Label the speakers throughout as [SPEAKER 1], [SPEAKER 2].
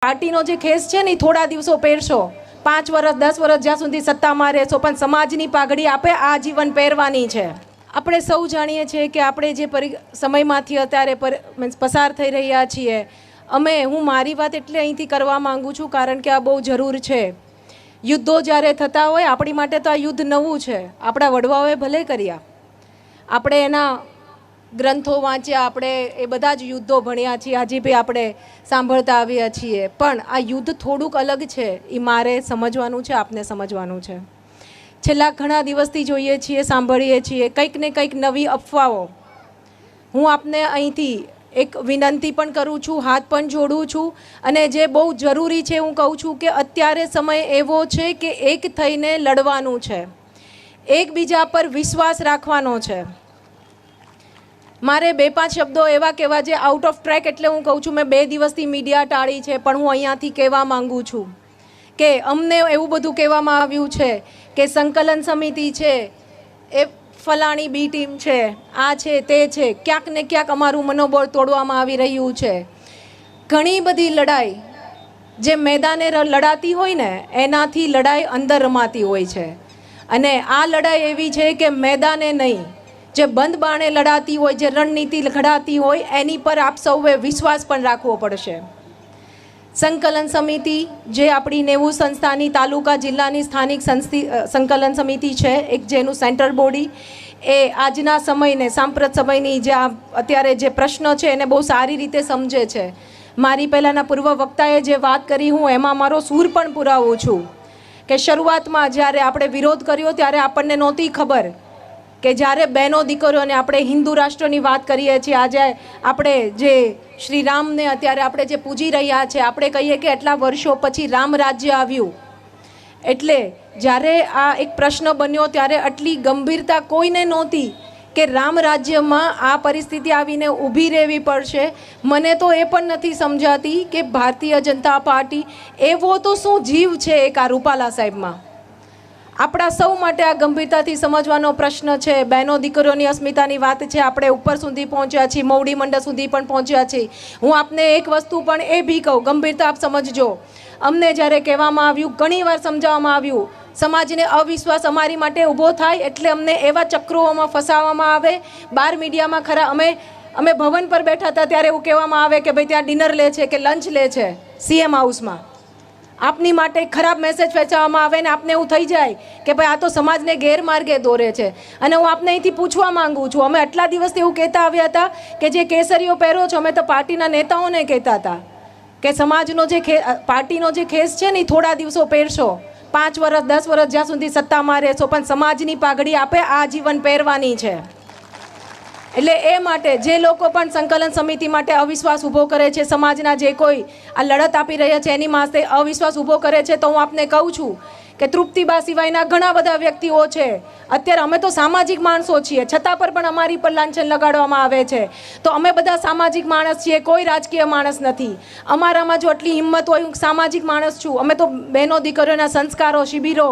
[SPEAKER 1] પાર્ટીનો જે ખેસ છે ને થોડા દિવસો પહેરશો, 5 વર્ષ 10 વર્ષ જ્યાં સુધી સત્તામાં રહેશો, પણ સમાજની પાઘડી આપે આજીવન પહેરવાની છે. આપણે સૌ જાણીએ છીએ કે આપણે જે સમયમાંથી અત્યારે પસાર થઈ રહ્યા છીએ, હું મારી વાત એટલે અહીંથી કરવા માંગુ છું કારણ કે આ બહુ જરૂર છે. યુદ્ધો જ્યારે થતા હોય આપણી માટે તો આ યુદ્ધ નવું છે. આપણા વડવાઓએ ભલે કર્યા, આપણે એના ગ્રંથો વાંચ્યા, આપણે એ બધા જ યુદ્ધો ભણ્યા છીએ, આજે બી આપણે સાંભળતા આવ્યા છીએ, પણ આ યુદ્ધ થોડુંક અલગ છે. એ મારે સમજવાનું છે, આપને સમજવાનું છે. છેલ્લા ઘણા દિવસથી જોઈએ છીએ, સાંભળીએ છીએ કંઈક ને કંઈક નવી અફવાઓ. હું આપને અહીંથી એક વિનંતી પણ કરું છું, હાથ પણ જોડું છું, અને જે બહુ જરૂરી છે હું કહું છું કે અત્યારે સમય એવો છે કે એક થઈને લડવાનું છે, એકબીજા પર વિશ્વાસ રાખવાનો છે. મારે 2-5 શબ્દો એવા કહેવા જે આઉટ ઓફ ટ્રેક, એટલે હું કહું છું મેં 2 દિવસથી મીડિયા ટાળી છે, પણ હું અહીંયાથી કહેવા માંગુ છું કે અમને એવું બધું કહેવામાં આવ્યું છે કે સંકલન સમિતિ છે એ ફલાણી બી ટીમ છે, આ છે તે છે. ક્યાંક ને ક્યાંક અમારું મનોબળ તોડવામાં આવી રહ્યું છે. ઘણી બધી લડાઈ જે મેદાને લડાતી હોય ને એનાથી લડાઈ અંદર રમાતી હોય છે, અને આ લડાઈ એવી છે કે મેદાને નહીં, જે બંધ બાણે લડાતી હોય, જે રણનીતિ ઘડાતી હોય એની પર આપ સૌએ વિશ્વાસ પણ રાખવો પડશે. સંકલન સમિતિ જે આપણી 90 સંસ્થાની તાલુકા જિલ્લાની સ્થાનિક સંકલન સમિતિ છે, એક જેનું સેન્ટ્રલ બોડી, એ આજના સમયને, સાંપ્રત સમયની જે અત્યારે જે પ્રશ્નો છે એને બહુ સારી રીતે સમજે છે. મારી પહેલાંના પૂર્વ વક્તાએ જે વાત કરી, હું એમાં મારો સૂર પણ પુરાવું છું કે શરૂઆતમાં જ્યારે આપણે વિરોધ કર્યો ત્યારે આપણને નહોતી ખબર કે જ્યારે બહેનો દીકરીઓને, આપણે હિન્દુ રાષ્ટ્રની વાત કરીએ છીએ, આજે આપણે જે શ્રી રામને અત્યારે આપણે જે પૂજી રહ્યા છે, આપણે કહીએ કે એટલા વર્ષો પછી રામ રાજ્ય આવ્યું. એટલે જ્યારે આ એક પ્રશ્ન બન્યો ત્યારે આટલી ગંભીરતા કોઈને નહોતી કે રામ રાજ્યમાં આ પરિસ્થિતિ આવીને ઊભી રહેવી પડશે. મને તો એ પણ નથી સમજાતી કે ભારતીય જનતા પાર્ટી એવો તો શું જીવ છે એક આ રૂપાલા સાહેબમાં. આપણા સૌ માટે આ ગંભીરતાથી સમજવાનો પ્રશ્ન છે. બહેનો દીકરીઓની અસ્મિતાની વાત છે, આપણે ઉપર સુધી પહોંચ્યા છીએ, મવડી મંડળ સુધી પણ પહોંચ્યા છીએ. હું આપને એક વસ્તુ પણ એ બી કહું, ગંભીરતા આપ સમજજો. અમને જ્યારે કહેવામાં આવ્યું, ઘણી વાર સમજાવવામાં આવ્યું, સમાજને અવિશ્વાસ અમારી માટે ઊભો થાય એટલે અમને એવા ચક્રોમાં ફસાવવામાં આવે. બહાર મીડિયામાં ખરા અમે ભવન પર બેઠા હતા ત્યારે એવું કહેવામાં આવે કે ભાઈ ત્યાં ડિનર લે છે કે લંચ લે છે સીએમ હાઉસમાં. આપની માટે ખરાબ મેસેજ ફેંચવામાં આવે ને આપને એવું થઈ જાય કે ભાઈ આ તો સમાજને ગેરમાર્ગે દોરે છે. અને હું આપને અહીંથી પૂછવા માંગુ છું, અમે આટલા દિવસથી એવું કહેતા આવ્યા હતા કે જે કેસરીઓ પહેરો છો, અમે તો પાર્ટીના નેતાઓને કહેતા હતા કે સમાજનો જે પાર્ટીનો જે ખેસ છે ને થોડા દિવસો પહેરશો, 5 વર્ષ 10 વર્ષ જ્યાં સુધી સત્તામાં રહેશો, પણ સમાજની પાઘડી આપે આજીવન પહેરવાની છે. એટલે એ માટે જે લોકો પણ સંકલન સમિતિ માટે અવિશ્વાસ ઊભો કરે છે, સમાજના જે કોઈ આ લડત આપી રહ્યા છે એની માથે અવિશ્વાસ ઊભો કરે છે, તો હું આપને કહું છું કે તૃપ્તિબા સિવાયના ઘણા બધા વ્યક્તિઓ છે. અત્યારે અમે તો સામાજિક માણસો છીએ, છતાં પણ અમારી પર લાંછન લગાડવામાં આવે છે. તો અમે બધા સામાજિક માણસ છીએ, કોઈ રાજકીય માણસ નથી. અમારામાં જો આટલી હિંમત હોય, હું સામાજિક માણસ છું. અમે તો બહેનો દીકરીઓના સંસ્કારો, શિબિરો,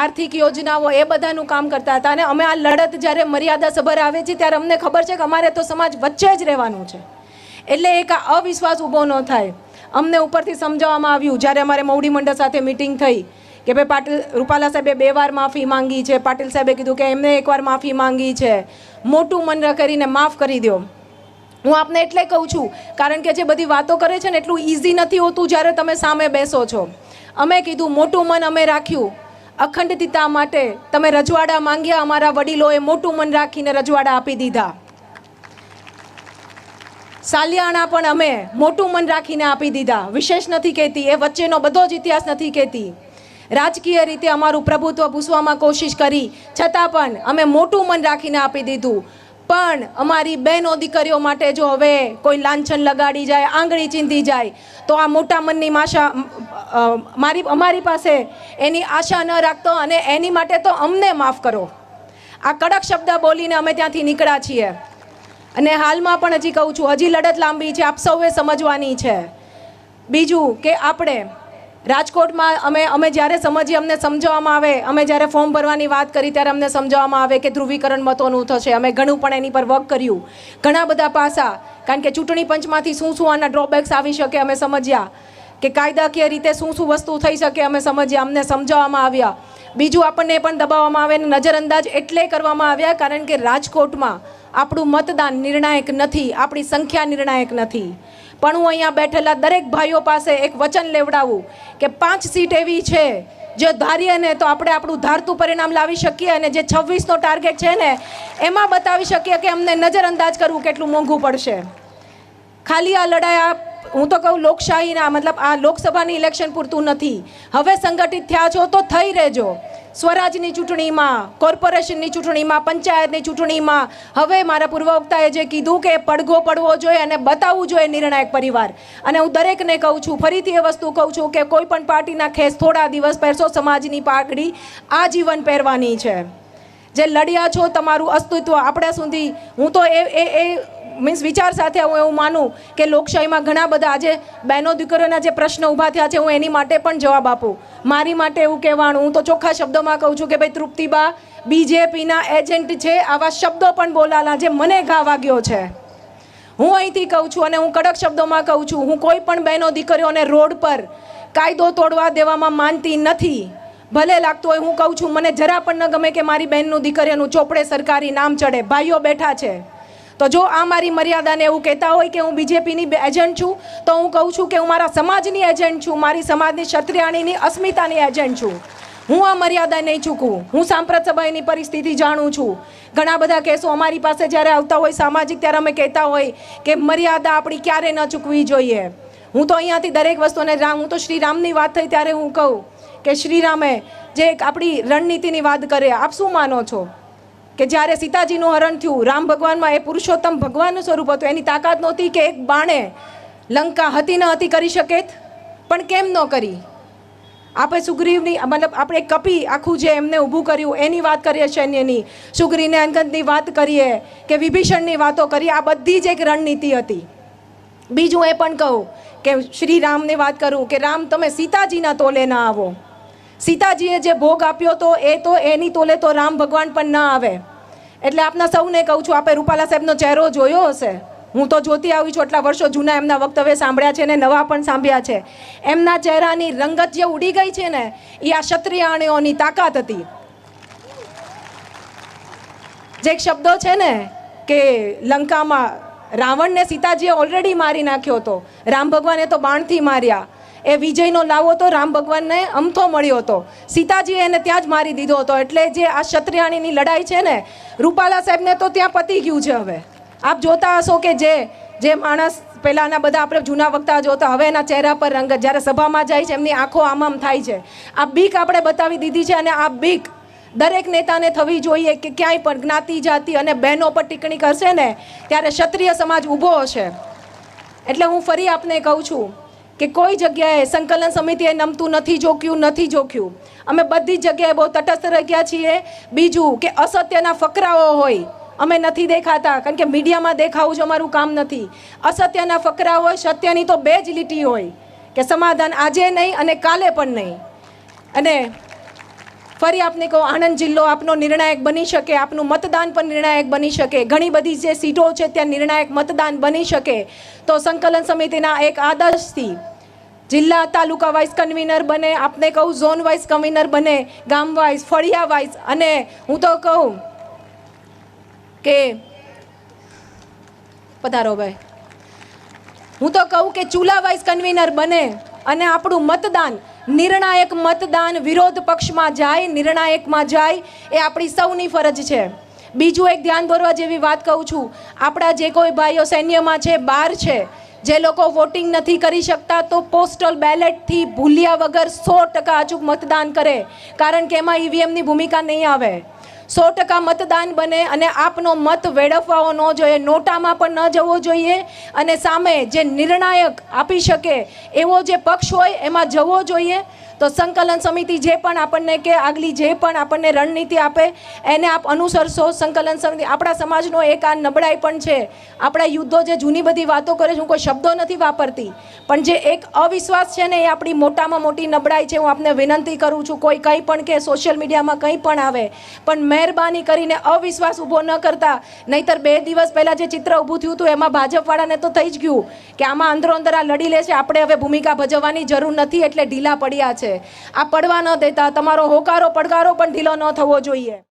[SPEAKER 1] આર્થિક યોજનાઓ એ બધાનું કામ કરતા હતા. અને અમે આ લડત જ્યારે મર્યાદા સભર આવે છે ત્યારે અમને ખબર છે કે અમારે તો સમાજ વચ્ચે જ રહેવાનું છે. એટલે એક આ અવિશ્વાસ ઊભો ન થાય. અમને ઉપરથી સમજાવવામાં આવ્યું જ્યારે અમારે મવડી મંડળ સાથે મિટિંગ થઈ કે ભાઈ રૂપાલા સાહેબે 2 વાર માફી માંગી છે. પાટીલ સાહેબે કીધું કે એમને 1 વાર માફી માંગી છે, મોટું મન કરીને માફ કરી દો. હું આપને એટલે કહું છું કારણ કે જે બધી વાતો કરે છે ને એટલું ઇઝી નથી હોતું જ્યારે તમે સામે બેસો છો. અમે કીધું મોટું મન અમે રાખ્યું અખંડિતતા માટે. તમે રજવાડા માંગ્યા, અમારા વડીલોએ મોટું મન રાખીને રજવાડા આપી દીધા. સાલિયાણા પણ અમે મોટું મન રાખીને આપી દીધા. વિશેષ નથી કહેતી, એ વચ્ચેનો બધો જ ઇતિહાસ નથી કહેતી. રાજકીય રીતે અમારું પ્રભુત્વ ભૂસવામાં કોશિશ કરી, છતાં પણ અમે મોટું મન રાખીને આપી દીધું. પણ અમારી બહેનો દીકરીઓ માટે જો હવે કોઈ લાંછન લગાડી જાય, આંગળી ચીંધી જાય, તો આ મોટા મનની અમારી પાસે એની આશા ન રાખતો, અને એની માટે તો અમને માફ કરો. આ કડક શબ્દ બોલીને અમે ત્યાંથી નીકળ્યા છીએ. અને હાલમાં પણ હજી કહું છું, હજી લડત લાંબી છે, આપ સૌએ સમજવાની છે. બીજું કે આપણે રાજકોટમાં અમે જ્યારે સમજીએ, અમને સમજાવવામાં આવે, અમે જ્યારે ફોર્મ ભરવાની વાત કરી ત્યારે અમને સમજાવવામાં આવે કે ધ્રુવીકરણ મતોનું થશે. અમે ઘણું પણ એની પર વર્ક કર્યું, ઘણા બધા પાસા, કારણ કે ચૂંટણી પંચમાંથી શું આના ડ્રોબેક્સ આવી શકે અમે સમજ્યા. કે કાયદાકીય રીતે શું શું વસ્તુ થઈ શકે અમે સમજ્યા, અમને સમજાવવામાં આવ્યા. બીજું આપણને પણ દબાવવામાં આવે અને નજરઅંદાજ એટલે કરવામાં આવ્યા કારણ કે રાજકોટમાં આપણું મતદાન નિર્ણાયક નથી, આપણી સંખ્યા નિર્ણાયક નથી. પણ હું અહીંયા બેઠેલા દરેક ભાઈઓ પાસે એક વચન લેવડાવું કે 5 સીટ એવી છે જે ધારીએ ને તો આપણે આપણું ધારતું પરિણામ લાવી શકીએ અને જે 26નો ટાર્ગેટ છે ને એમાં બતાવી શકીએ કે અમને નજરઅંદાજ કરવું કેટલું મોંઘું પડશે. ખાલી આ લડાઈ હું તો કહું લોકશાહીના મતલબ આ લોકસભાની ઇલેક્શન પૂરતું નથી. હવે સંગઠિત થયા છો તો થઈ રહેજો. સ્વરાજની ચૂંટણીમાં, કોર્પોરેશનની ચૂંટણીમાં, પંચાયતની ચૂંટણીમાં હવે મારા પૂર્વ વક્તાએ જે કીધું કે પડઘો પડવો જોઈએ અને બતાવવું જોઈએ નિર્ણાયક પરિવાર. અને હું દરેકને કહું છું, ફરીથી એ વસ્તુ કહું છું કે કોઈ પણ પાર્ટીના ખેસ થોડા દિવસ પહેરશો, સમાજની પાઘડી આજીવન પહેરવાની છે. જે લડ્યા છો તમારું અસ્તિત્વ આપણે સુધી, હું તો એ મીન્સ વિચાર સાથે હું એવું માનું કે લોકશાહીમાં ઘણા બધા આજે બહેનો દીકરીઓના જે પ્રશ્ન ઊભા થયા છે હું એની માટે પણ જવાબ આપું. મારી માટે એવું કહેવાનું, હું તો ચોખ્ખા શબ્દોમાં કહું છું કે ભાઈ તૃપ્તિબા બીજેપીના એજન્ટ છે, આવા શબ્દો પણ બોલાલા જે મને ઘા વાગ્યો છે. હું અહીંથી કહું છું અને હું કડક શબ્દોમાં કહું છું, હું કોઈ પણ બહેનો દીકરીઓને રોડ પર કાયદો તોડવા દેવામાં માનતી નથી. ભલે લાગતું હોય, હું કહું છું મને જરા પણ ન ગમે કે મારી બહેનનું દીકરીઓનું ચોપડે સરકારી નામ ચડે. ભાઈઓ બેઠા છે તો જો આ મારી મર્યાદાને એવું કહેતા હોય કે હું બીજેપીની એજન્ટ છું તો હું કહું છું કે હું મારા સમાજની એજન્ટ છું, મારી સમાજની ક્ષત્રિયાણીની અસ્મિતાની એજન્ટ છું. હું આ મર્યાદા નહીં ચૂકું. હું સાંપ્રત સભાની પરિસ્થિતિ જાણું છું. ઘણા બધા કેસો અમારી પાસે જ્યારે આવતા હોય સામાજિક, ત્યારે અમે કહેતા હોય કે મર્યાદા આપણી ક્યારે ન ચૂકવી જોઈએ. હું તો અહીંયાથી દરેક વસ્તુને હું તો શ્રી રામની વાત થઈ ત્યારે હું કહું કે શ્રી રામે જે આપણી રણનીતિની વાત કરે, આપ શું માનો છો કે જ્યારે સીતાજીનું હરણ થયું, રામ ભગવાનમાં એ પુરુષોત્તમ ભગવાનનું સ્વરૂપ હતું, એની તાકાત નહોતી કે એક બાણે લંકા હતી ન હતી કરી શકે, પણ કેમ ન કરી? આપણે સુગ્રીવની મતલબ આપણે કપી આખું જે એમને ઊભું કર્યું એની વાત કરીએ, સૈન્યની, સુગ્રીને અંગદની વાત કરીએ કે વિભીષણની વાતો કરીએ, આ બધી જ એક રણનીતિ હતી. બીજું એ પણ કહું કે શ્રી રામની વાત કરું કે રામ તમે સીતાજીના તોલે ના આવો. સીતાજીએ જે ભોગ આપ્યો તો એ તો એની તોલે તો રામ ભગવાન પણ ન આવે. એટલે આપના સૌને કહું છું, આપે રૂપાલા સાહેબનો ચહેરો જોયો હશે, હું તો જોતી આવી છું, એટલા વર્ષો જૂના એમના વક્તવ્ય સાંભળ્યા છે ને નવા પણ સાંભળ્યા છે. એમના ચહેરાની રંગત જે ઉડી ગઈ છે ને એ આ ક્ષત્રિયાણીઓની તાકાત હતી. જે શબ્દો છે ને કે લંકામાં રાવણને સીતાજીએ ઓલરેડી મારી નાખ્યો હતો, રામ ભગવાને તો બાણથી માર્યા. એ વિજયનો લાવો તો રામ ભગવાનને અમથો મળ્યો હતો, સીતાજીએ એને ત્યાં જ મારી દીધો હતો. એટલે જે આ ક્ષત્રિયાણીની લડાઈ છે ને, રૂપાલા સાહેબને તો ત્યાં પતી ગયું છે. હવે આપ જોતા હશો કે જે માણસ પહેલાંના બધા આપણે જૂના વક્તા જોતા, હવે એના ચહેરા પર રંગત, જ્યારે સભામાં જાય છે એમની આંખો આમ થાય છે. આ બીક આપણે બતાવી દીધી છે અને આ બીક દરેક નેતાને થવી જોઈએ કે ક્યાંય પણ જ્ઞાતિ જાતિ અને બહેનો પર ટિપ્પણી કરશે ને ત્યારે ક્ષત્રિય સમાજ ઊભો હશે. એટલે હું ફરી આપને કહું છું કે કોઈ જગ્યાએ સંકલન સમિતિએ નમતું નથી જોખ્યું. અમે બધી જ જગ્યાએ બહુ તટસ્થ રહ્યા છીએ. બીજું કે અસત્યના ફકરાઓ હોય અમે નથી દેખાતા, કારણ કે મીડિયામાં દેખાવું જ અમારું કામ નથી. અસત્યના ફકરા હોય, સત્યની તો 2 જ લીટી હોય કે સમાધાન આજે નહીં અને કાલે પણ નહીં. અને ફરી આપને કહું, આણંદ જિલ્લો આપનો નિર્ણાયક બની શકે, આપનું મતદાન પણ નિર્ણાયક બની શકે, ઘણી બધી જે સીટો છે ત્યાં નિર્ણાયક મતદાન બની શકે. તો સંકલન સમિતિના એક આદર્શથી જિલ્લા તાલુકા વાઇઝ કન્વીનર બને, આપને કહું ઝોન વાઇઝ કન્વીનર બને, ગામ વાઇઝ, ફળિયા વાઇઝ, અને હું તો કહું કે પધારો ભાઈ, હું તો કહું કે ચૂલા વાઇઝ કન્વીનર બને અને આપણું મતદાન નિર્ણાયક મતદાન વિરોધ પક્ષમાં જાય, નિર્ણાયકમાં જાય, એ આપણી સૌની ફરજ છે. બીજું એક ધ્યાન દોરવા જેવી વાત કહું છું, આપણા જે કોઈ ભાઈઓ સૈન્યમાં છે, બહાર છે, જે લોકો વોટિંગ નથી કરી શકતા તો પોસ્ટલ બેલેટથી ભૂલ્યા વગર 100% અચૂક મતદાન કરે, કારણ કે એમાં ઈવીએમની ભૂમિકા નહીં આવે. 100% મતદાન બને અને આપનો મત વેડફવો ન જોઈએ, નોટામાં પણ ન જવો જોઈએ, અને સામે જે નિર્ણાયક આપી શકે એવો જે પક્ષ હોય એમાં જવો જોઈએ. તો સંકલન સમિતિ જે પણ આપણને કે આગલી જે પણ આપણને રણનીતિ આપે એને આપ અનુસરશો. સંકલન સમિતિ આપણા સમાજનો એક આ નબળાઈ પણ છે. આપણા યુદ્ધો જે જૂની બધી વાતો કરે છે, હું કોઈ શબ્દો નથી વાપરતી, પણ જે એક અવિશ્વાસ છે ને એ આપણી મોટામાં મોટી નબળાઈ છે. હું આપને વિનંતી કરું છું, કોઈ કંઈ પણ કે સોશિયલ મીડિયામાં કંઈ પણ આવે, પણ મહેરબાની કરીને અવિશ્વાસ ઊભો ન કરતા, નહીંતર 2 દિવસ પહેલાં જે ચિત્ર ઊભું થયું હતું એમાં ભાજપવાળાને તો થઈ જ ગયું કે આમાં અંદરો અંદર આ લડી લે છે, આપણે હવે ભૂમિકા ભજવવાની જરૂર નથી એટલે ઢીલા પડ્યા છે. આ પડવા ન દેતા. તમારો હોકારો પડકારો પણ ઢીલો ન થવો જોઈએ.